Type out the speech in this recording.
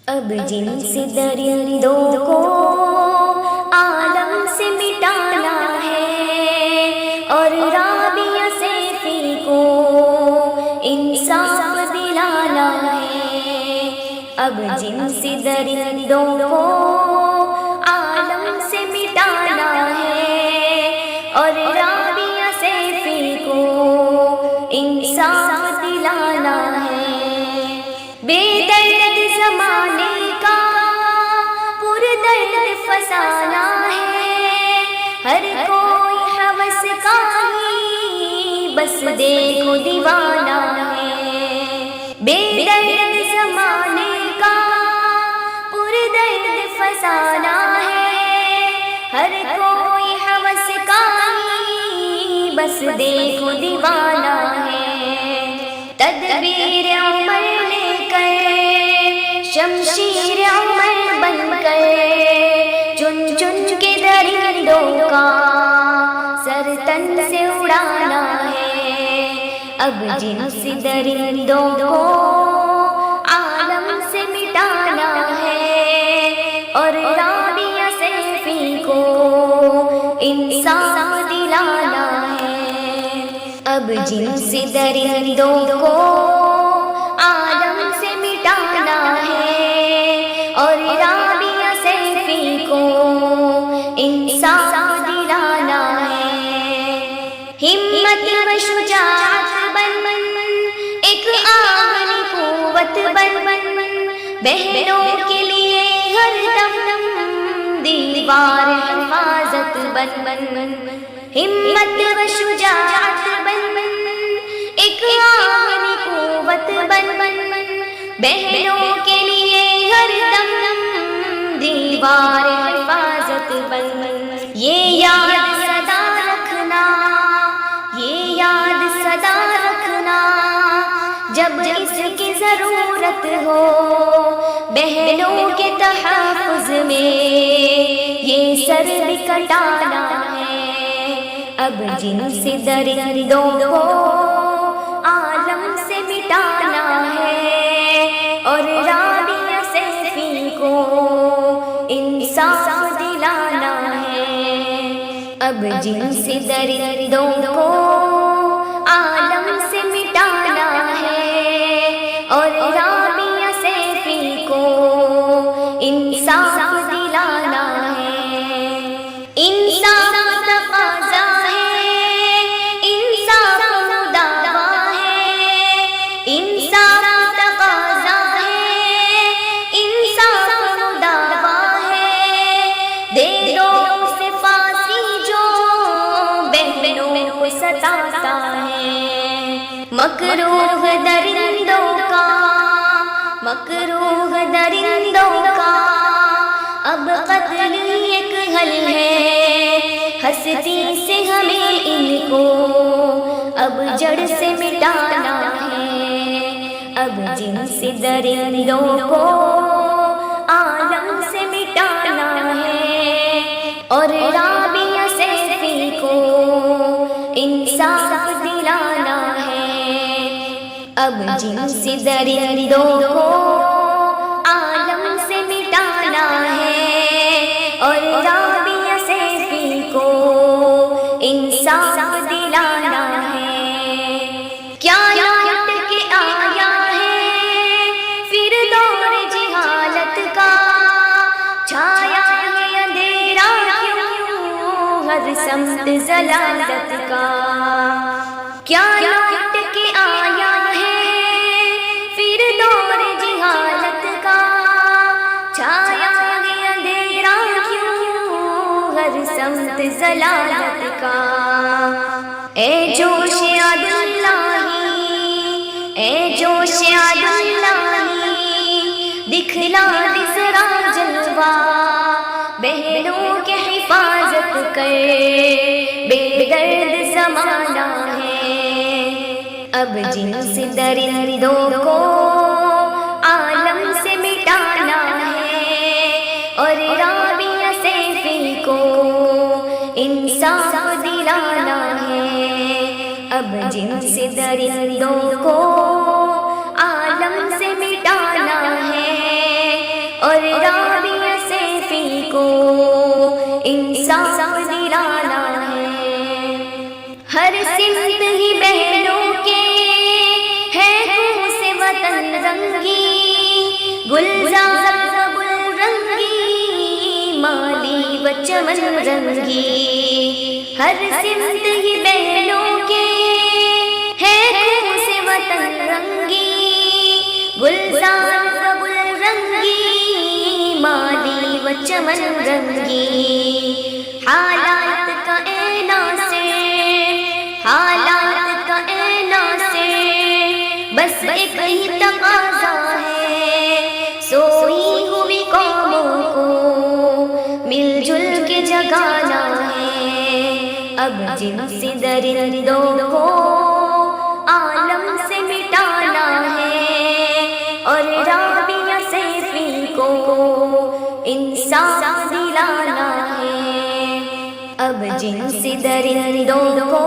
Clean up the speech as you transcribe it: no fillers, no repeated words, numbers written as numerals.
اب جن سے درندوں کو عالم سے مٹانا ہے اور رابعہ سیفی کو انصاف دلانا ہے۔ اب جن سے درندوں کو عالم سے مٹانا ہے اور رابعہ سیفی کو انصاف دلانا ہے۔ بے درد زمانے کا پر درد فسانہ ہے، ہر کوئی ہوس کا ہی بس دیکھو دیوانہ ہے۔ بے درد زمانے کا پر درد فسانہ ہے، ہر کوئی ہوس کا ہی بس دیکھو دیوانہ ہے۔ تدبیر عمر لے کر شمشیر عمر بن کر چن چن کے درندوں کا سر تن سے اڑانا ہے۔ اب جن سے درندوں کو عالم سے مٹانا ہے اور رابعہ سیفی کو انصاف دلانا ہے۔ اب جن سے درندوں کو عالم سے مٹانا ہے اور رابعہ سیفی کو انصاف دلانا ہے۔ ہمت و شجاعت بن ایک آگنی قوت بن بہنوں کے لیے ہر دم دیوار حفاظت بن۔ ہمت و شجاعت بن ایک آگنی قوت بن بہنوں کے لیے ہر دم دیوار حفاظت بن۔ یہ یاد سدا رکھنا، یہ یاد سدا رکھنا، جب اس کی ضرورت ہو بہنوں کے تحفظ میں یہ سر بھی کٹانا ہے۔ اب جن سے درندوں کو عالم سے مٹانا ہے اور رابعہ سیفی کو انصاف دلانا ہے۔ اب جن سے درندوں کو عالم سے مٹانا ہے اور رابعہ سیفی کو انصاف دلانا ہے۔ انصاف تقاضا ہے، انصاف مداوا ہے، انصاف تقاضا ہے، انصاف مداوا ہے۔ دے دو اسے پھانسی جو بہنوں کو ستاتا ہے۔ مکروہ درندوں کا، مکروہ درندوں کا اب قتل ایک حل ہے۔ ہستی سے ہمیں ان کو اب جڑ سے مٹانا ہے۔ اب جن سے درندوں کو عالم سے مٹانا ہے اور رابعہ سیفی کو انصاف دلانا ہے۔ اب جن سے درندوں کو عالم سے مٹانا ہے اور رابعہ سیفی کو انصاف دلانا ہے۔ کیا لوٹ کے آیا ہے پھر دور جہالت کا، چھایا ہے اندھیرا کیوں ہر سمت ضلالت کا۔ کیا لوٹ کے آیا ہے پھر دور جہالت کا، چھایا ہے اندھیرا کیوں ہر سمت ضلالت کا۔ اے جوش عداللہی، اے جوش عداللہی، دکھلا دے ذرا جلوہ بہنوں کے حفاظت کر، بے درد زمانہ ہے۔ اب جن سے درندوں کو عالم سے مٹانا ہے اور رابعہ سیفی کو انصاف دلانا ہے۔ اب جن سے درندوں کو عالم سے مٹانا ہے وطن رنگی، گلزار گل رنگی، مالی و چمن رنگی، ہر سمت یہ بہنوں کے ہے خون سے وطن رنگی، گلزار گل رنگی، مالی و چمن رنگی، حالات کا اینا سے، حالات کا اینا سے بس ایک ہی تقاضا ہے، سوئی ہوئی قوموں کو مل جل کے جگانا ہے، اب جن سے درندوں کو عالم سے مٹانا ہے، اور رابعہ سیفی کو انصاف دلانا ہے، اب جن سے درندوں کو